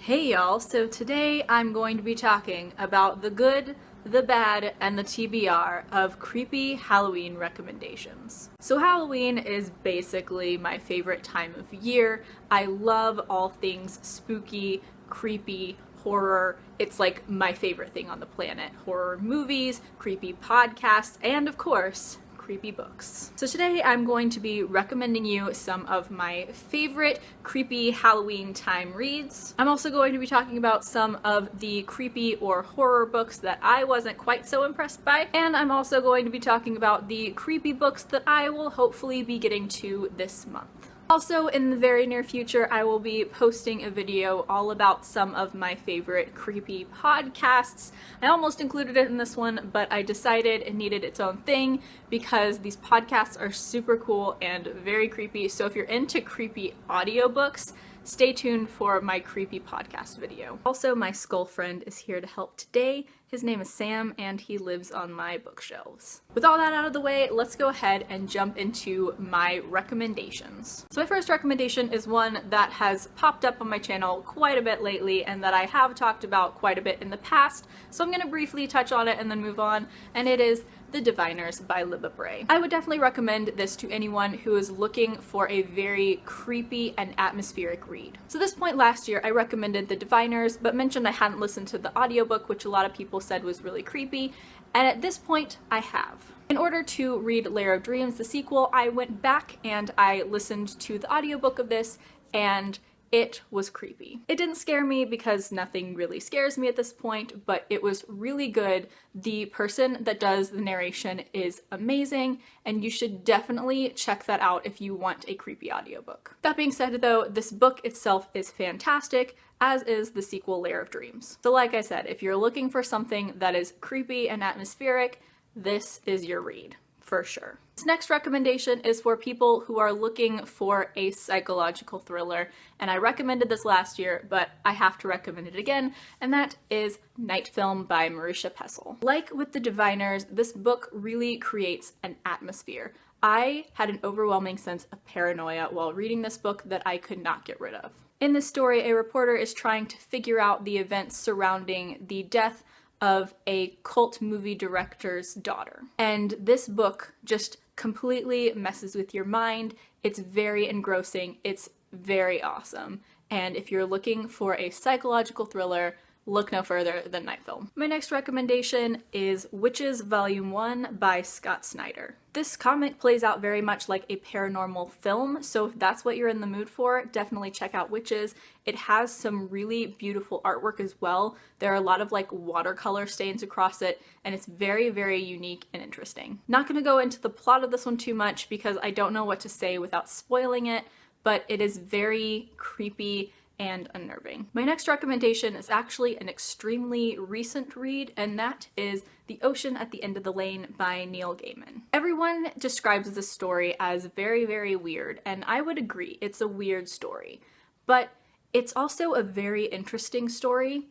Hey y'all, so today I'm going to be talking about the good, the bad, and the TBR of creepy Halloween recommendations. So Halloween is basically my favorite time of year. I love all things spooky, creepy, horror. It's like my favorite thing on the planet. Horror movies, creepy podcasts, and of course, creepy books. So today I'm going to be recommending you some of my favorite creepy Halloween time reads. I'm also going to be talking about some of the creepy or horror books that I wasn't quite so impressed by, and I'm also going to be talking about the creepy books that I will hopefully be getting to this month. Also, in the very near future, I will be posting a video all about some of my favorite creepy podcasts. I almost included it in this one, but I decided it needed its own thing because these podcasts are super cool and very creepy. So if you're into creepy audiobooks, stay tuned for my creepy podcast video. Also, my skull friend is here to help today. His name is Sam, and he lives on my bookshelves. With all that out of the way, let's go ahead and jump into my recommendations. So my first recommendation is one that has popped up on my channel quite a bit lately and that I have talked about quite a bit in the past, so I'm going to briefly touch on it and then move on, and it is The Diviners by Libba Bray. I would definitely recommend this to anyone who is looking for a very creepy and atmospheric read. So this point last year, I recommended The Diviners, but mentioned I hadn't listened to the audiobook, which a lot of people said was really creepy, and at this point, I have. In order to read Lair of Dreams, the sequel, I went back and I listened to the audiobook of this, and it was creepy. It didn't scare me because nothing really scares me at this point, but it was really good. The person that does the narration is amazing, and you should definitely check that out if you want a creepy audiobook. That being said though, this book itself is fantastic, as is the sequel Lair of Dreams. So like I said, if you're looking for something that is creepy and atmospheric, this is your read, for sure. This next recommendation is for people who are looking for a psychological thriller, and I recommended this last year, but I have to recommend it again, and that is Night Film by Marisha Pessl. Like with The Diviners, this book really creates an atmosphere. I had an overwhelming sense of paranoia while reading this book that I could not get rid of. In this story, a reporter is trying to figure out the events surrounding the death of a cult movie director's daughter. And this book just completely messes with your mind. It's very engrossing. It's very awesome. And if you're looking for a psychological thriller, look no further than Night Film. My next recommendation is Witches Volume 1 by Scott Snyder. This comic plays out very much like a paranormal film, so if that's what you're in the mood for, definitely check out Witches. It has some really beautiful artwork as well. There are a lot of like watercolor stains across it, and it's very, very unique and interesting. Not gonna go into the plot of this one too much because I don't know what to say without spoiling it, but it is very creepy and unnerving. My next recommendation is actually an extremely recent read, and that is The Ocean at the End of the Lane by Neil Gaiman. Everyone describes this story as very, very weird, and I would agree, it's a weird story. But it's also a very interesting story,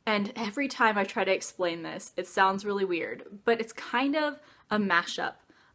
and every time I try to explain this, it sounds really weird, but it's kind of a mashup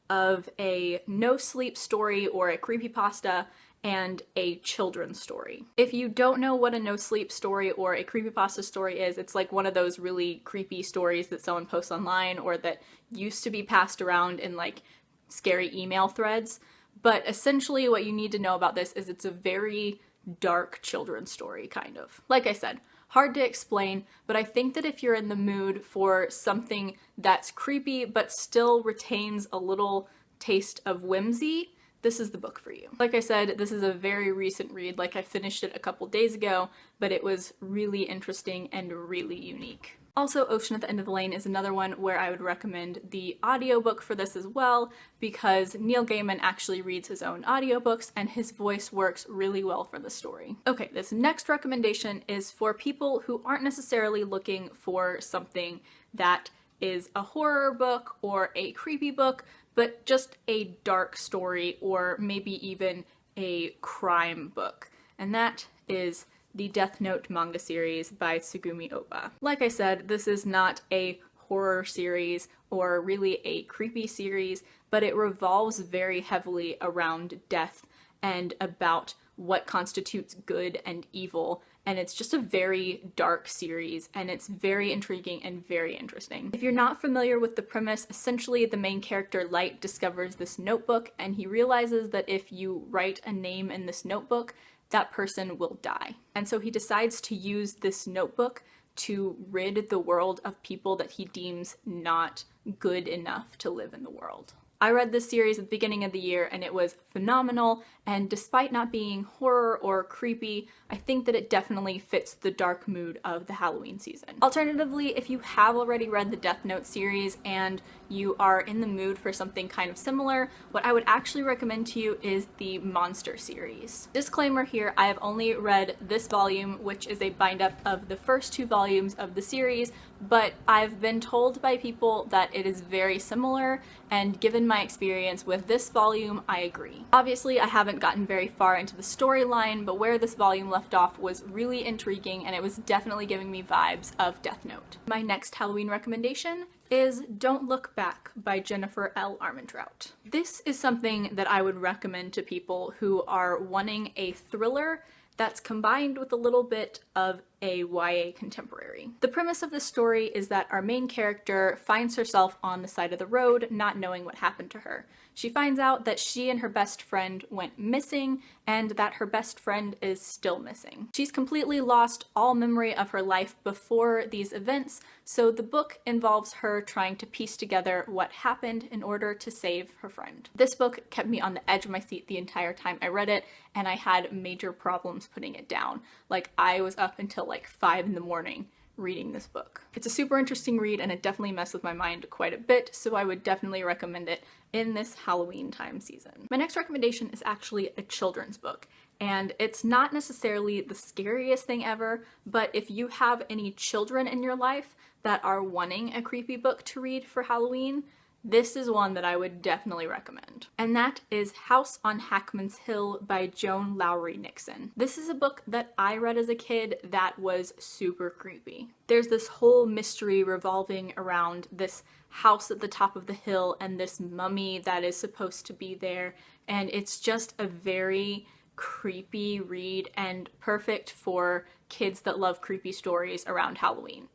of a no-sleep story or a creepypasta and a children's story. If you don't know what a no-sleep story or a creepypasta story is, it's like one of those really creepy stories that someone posts online or that used to be passed around in like scary email threads. But essentially what you need to know about this is it's a very dark children's story, kind of. Like I said, hard to explain, but I think that if you're in the mood for something that's creepy but still retains a little taste of whimsy, this is the book for you. Like I said, this is a very recent read, like I finished it a couple days ago, but it was really interesting and really unique. Also, Ocean at the End of the Lane is another one where I would recommend the audiobook for this as well, because Neil Gaiman actually reads his own audiobooks and his voice works really well for the story. Okay, this next recommendation is for people who aren't necessarily looking for something that is a horror book or a creepy book, but just a dark story or maybe even a crime book. And that is the Death Note manga series by Tsugumi Ohba. Like I said, this is not a horror series or really a creepy series, but it revolves very heavily around death and about what constitutes good and evil and it's just a very dark series, and it's very intriguing and very interesting. If you're not familiar with the premise, essentially the main character Light discovers this notebook, and he realizes that if you write a name in this notebook, that person will die. And so he decides to use this notebook to rid the world of people that he deems not good enough to live in the world. I read this series at the beginning of the year and it was phenomenal, and despite not being horror or creepy, I think that it definitely fits the dark mood of the Halloween season. Alternatively, if you have already read the Death Note series and you are in the mood for something kind of similar, what I would actually recommend to you is the Monster series. Disclaimer here, I have only read this volume, which is a bind-up of the first 2 volumes of the series, but I've been told by people that it is very similar, and given my experience with this volume, I agree. Obviously, I haven't gotten very far into the storyline, but where this volume left off was really intriguing, and it was definitely giving me vibes of Death Note. My next Halloween recommendation is Don't Look Back by Jennifer L. Armentrout. This is something that I would recommend to people who are wanting a thriller that's combined with a little bit of a YA contemporary. The premise of this story is that our main character finds herself on the side of the road, not knowing what happened to her. She finds out that she and her best friend went missing, and that her best friend is still missing. She's completely lost all memory of her life before these events, so the book involves her trying to piece together what happened in order to save her friend. This book kept me on the edge of my seat the entire time I read it, and I had major problems putting it down. Like, I was up until like 5 in the morning reading this book. It's a super interesting read, and it definitely messed with my mind quite a bit, so I would definitely recommend it in this Halloween time season. My next recommendation is actually a children's book, and it's not necessarily the scariest thing ever, but if you have any children in your life that are wanting a creepy book to read for Halloween, this is one that I would definitely recommend. And that is House on Hackman's Hill by Joan Lowry Nixon. This is a book that I read as a kid that was super creepy. There's this whole mystery revolving around this house at the top of the hill and this mummy that is supposed to be there, and it's just a very creepy read and perfect for kids that love creepy stories around Halloween,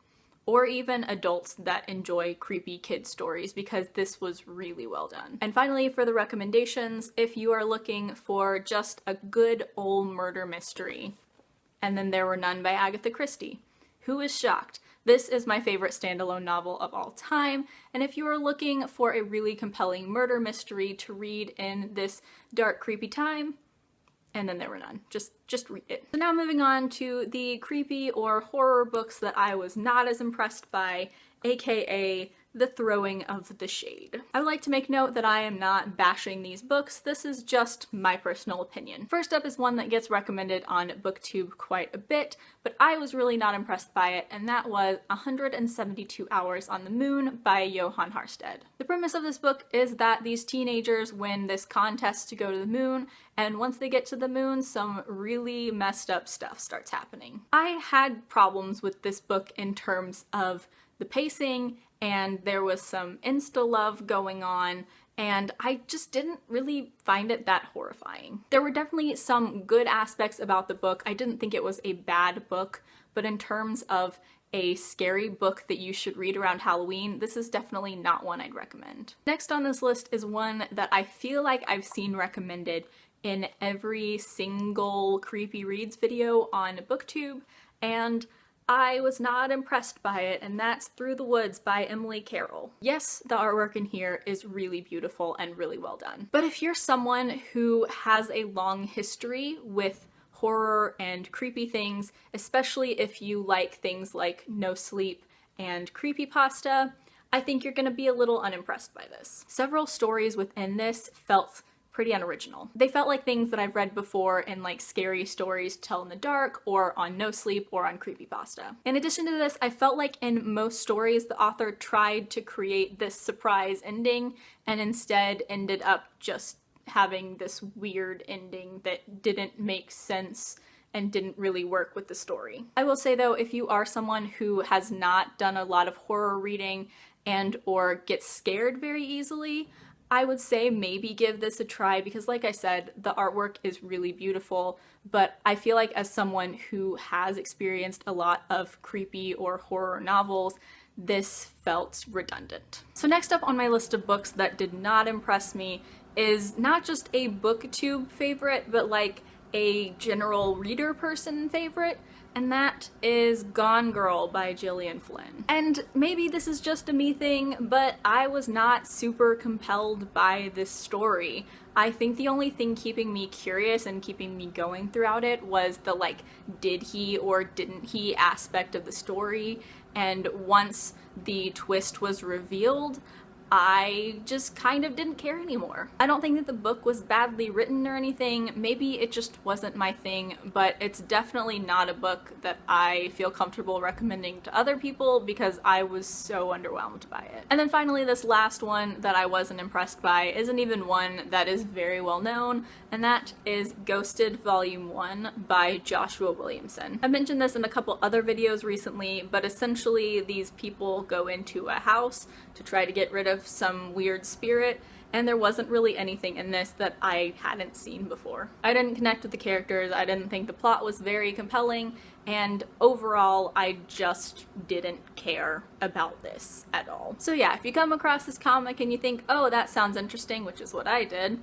or even adults that enjoy creepy kid stories, because this was really well done. And finally, for the recommendations, if you are looking for just a good old murder mystery, And Then There Were None by Agatha Christie. Who is shocked? This is my favorite standalone novel of all time, and if you are looking for a really compelling murder mystery to read in this dark, creepy time, And Then There Were None. Just read it. So now moving on to the creepy or horror books that I was not as impressed by, aka The Throwing of the Shade. I would like to make note that I am not bashing these books, this is just my personal opinion. First up is one that gets recommended on BookTube quite a bit, but I was really not impressed by it, and that was 172 Hours on the Moon by Johan Harstad. The premise of this book is that these teenagers win this contest to go to the moon, and once they get to the moon, some really messed up stuff starts happening. I had problems with this book in terms of the pacing, and there was some insta-love going on, and I just didn't really find it that horrifying. There were definitely some good aspects about the book. I didn't think it was a bad book, but in terms of a scary book that you should read around Halloween, this is definitely not one I'd recommend. Next on this list is one that I feel like I've seen recommended in every single Creepy Reads video on BookTube, and I was not impressed by it, and that's Through the Woods by Emily Carroll. Yes, the artwork in here is really beautiful and really well done. But if you're someone who has a long history with horror and creepy things, especially if you like things like No Sleep and creepypasta, I think you're gonna be a little unimpressed by this. Several stories within this felt pretty unoriginal. They felt like things that I've read before in like scary stories to tell in the dark, or on No Sleep, or on creepypasta. In addition to this, I felt like in most stories the author tried to create this surprise ending and instead ended up just having this weird ending that didn't make sense and didn't really work with the story. I will say though, if you are someone who has not done a lot of horror reading and or gets scared very easily, I would say maybe give this a try because, like I said, the artwork is really beautiful, but I feel like as someone who has experienced a lot of creepy or horror novels, this felt redundant. So next up on my list of books that did not impress me is not just a booktube favorite, but like a general reader person favorite, and that is Gone Girl by Gillian Flynn. And maybe this is just a me thing, but I was not super compelled by this story. I think the only thing keeping me curious and keeping me going throughout it was the like, did he or didn't he aspect of the story, and once the twist was revealed, I just kind of didn't care anymore. I don't think that the book was badly written or anything, maybe it just wasn't my thing, but it's definitely not a book that I feel comfortable recommending to other people because I was so underwhelmed by it. And then finally, this last one that I wasn't impressed by isn't even one that is very well known, and that is Ghosted Volume 1 by Joshua Williamson. I mentioned this in a couple other videos recently, but essentially these people go into a house to try to get rid of some weird spirit, and there wasn't really anything in this that I hadn't seen before. I didn't connect with the characters, I didn't think the plot was very compelling, and overall I just didn't care about this at all. So yeah, if you come across this comic and you think, oh, that sounds interesting, which is what I did,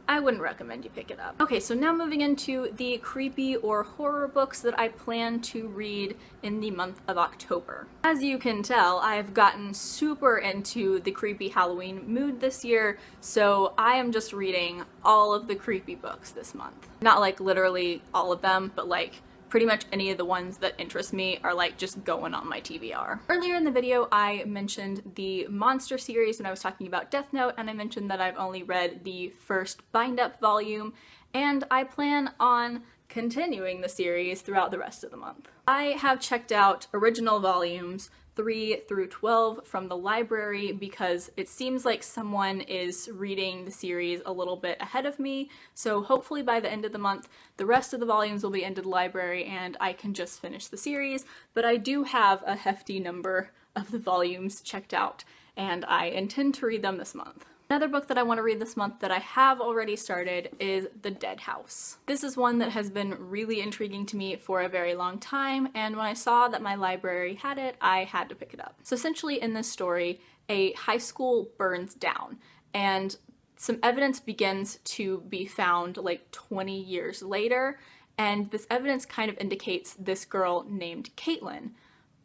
I wouldn't recommend you pick it up. Okay, so now moving into the creepy or horror books that I plan to read in the month of October. As you can tell, I've gotten super into the creepy Halloween mood this year, so I am just reading all of the creepy books this month. Not like literally all of them, but like pretty much any of the ones that interest me are like just going on my TBR. Earlier in the video, I mentioned the Monster series when I was talking about Death Note, and I mentioned that I've only read the first bind-up volume, and I plan on continuing the series throughout the rest of the month. I have checked out original volumes 3 through 12 from the library because it seems like someone is reading the series a little bit ahead of me, so hopefully by the end of the month the rest of the volumes will be into the library and I can just finish the series, but I do have a hefty number of the volumes checked out and I intend to read them this month. Another book that I want to read this month that I have already started is The Dead House. This is one that has been really intriguing to me for a very long time, and when I saw that my library had it, I had to pick it up. So essentially in this story, a high school burns down, and some evidence begins to be found like 20 years later, and this evidence kind of indicates this girl named Caitlin.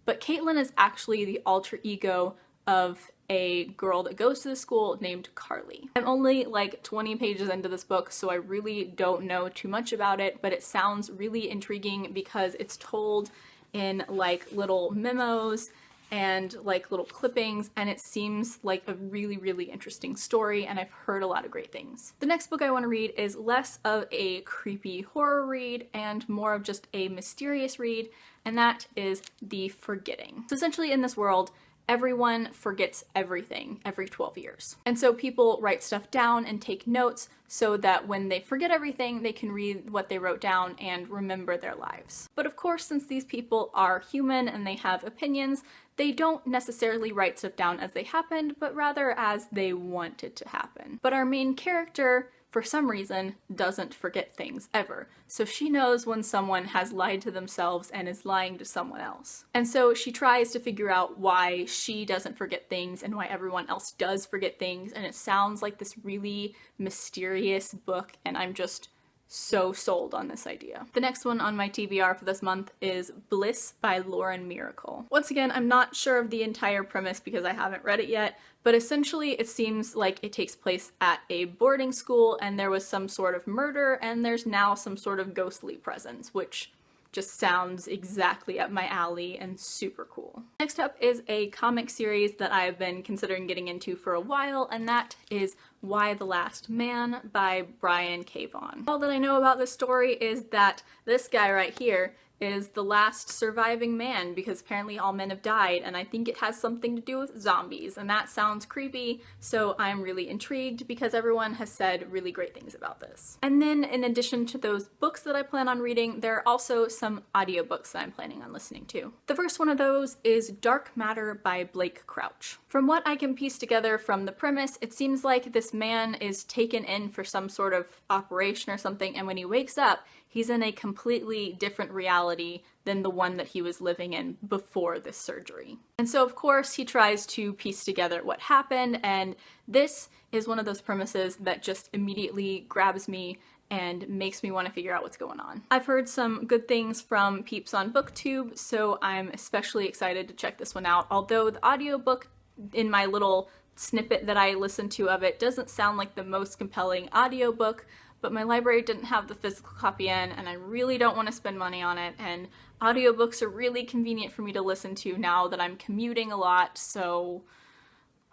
But Caitlin is actually the alter ego of a girl that goes to the school named Carly. I'm only like 20 pages into this book, so I really don't know too much about it, but it sounds really intriguing because it's told in like little memos and like little clippings, and it seems like a really interesting story, and I've heard a lot of great things. The next book I want to read is less of a creepy horror read and more of just a mysterious read, and that is The Forgetting. So essentially in this world, everyone forgets everything every 12 years. And so people write stuff down and take notes so that when they forget everything, they can read what they wrote down and remember their lives. But of course, since these people are human and they have opinions, they don't necessarily write stuff down as they happened, but rather as they want it to happen. But our main character, for some reason, doesn't forget things ever. So she knows when someone has lied to themselves and is lying to someone else. And so she tries to figure out why she doesn't forget things and why everyone else does forget things, and it sounds like this really mysterious book, and I'm just so sold on this idea. The next one on my TBR for this month is Bliss by Lauren Miracle. Once again, I'm not sure of the entire premise because I haven't read it yet, but essentially it seems like it takes place at a boarding school and there was some sort of murder and there's now some sort of ghostly presence, which just sounds exactly up my alley and super cool. Next up is a comic series that I've been considering getting into for a while, and that is Why the Last Man by Brian K. Vaughan. All that I know about this story is that this guy right here is the last surviving man because apparently all men have died, and I think it has something to do with zombies, and that sounds creepy, so I'm really intrigued because everyone has said really great things about this. And then in addition to those books that I plan on reading, there are also some audiobooks that I'm planning on listening to. The first one of those is Dark Matter by Blake Crouch. From what I can piece together from the premise, it seems like this this man is taken in for some sort of operation or something, and when he wakes up, he's in a completely different reality than the one that he was living in before this surgery. And so, of course, he tries to piece together what happened, and this is one of those premises that just immediately grabs me and makes me want to figure out what's going on. I've heard some good things from peeps on BookTube, so I'm especially excited to check this one out, although the audiobook in my little snippet that I listened to of it doesn't sound like the most compelling audiobook, but my library didn't have the physical copy in, and I really don't want to spend money on it, and audiobooks are really convenient for me to listen to now that I'm commuting a lot, so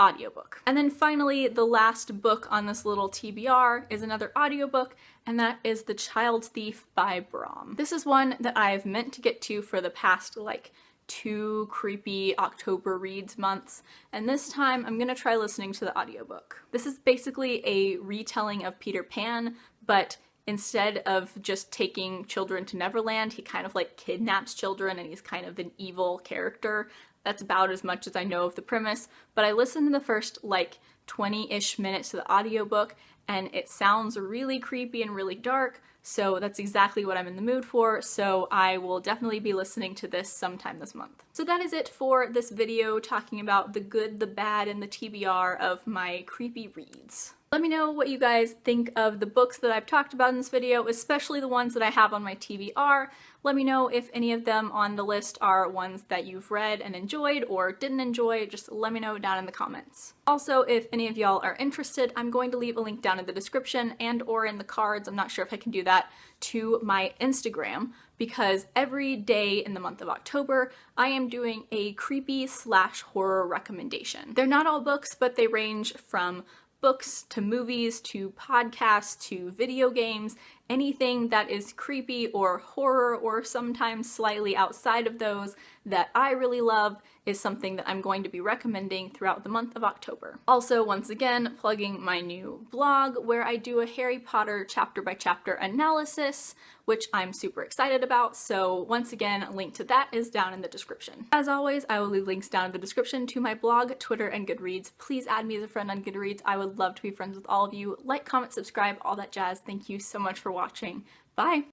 audiobook. And then finally, the last book on this little TBR is another audiobook, and that is The Child Thief by Brahm. This is one that I've meant to get to for the past, like, 2 creepy October reads months, and this time I'm gonna try listening to the audiobook. This is basically a retelling of Peter Pan, but instead of just taking children to Neverland, he kind of like kidnaps children, and he's kind of an evil character. That's about as much as I know of the premise, but I listened to the first like 20-ish minutes to the audiobook, and it sounds really creepy and really dark, so that's exactly what I'm in the mood for, so I will definitely be listening to this sometime this month. So that is it for this video talking about the good, the bad, and the TBR of my creepy reads. Let me know what you guys think of the books that I've talked about in this video, especially the ones that I have on my TBR. Let me know if any of them on the list are ones that you've read and enjoyed or didn't enjoy. Just let me know down in the comments. Also, if any of y'all are interested, I'm going to leave a link down in the description and or in the cards, I'm not sure if I can do that, to my Instagram, because every day in the month of October, I am doing a creepy/horror recommendation. They're not all books, but they range from books to movies to podcasts to video games, anything that is creepy or horror or sometimes slightly outside of those that I really love is something that I'm going to be recommending throughout the month of October. Also, once again, plugging my new blog where I do a Harry Potter chapter by chapter analysis, which I'm super excited about, so once again, a link to that is down in the description. As always, I will leave links down in the description to my blog, Twitter, and Goodreads. Please add me as a friend on Goodreads. I would love to be friends with all of you. Like, comment, subscribe, all that jazz. Thank you so much for watching. Bye!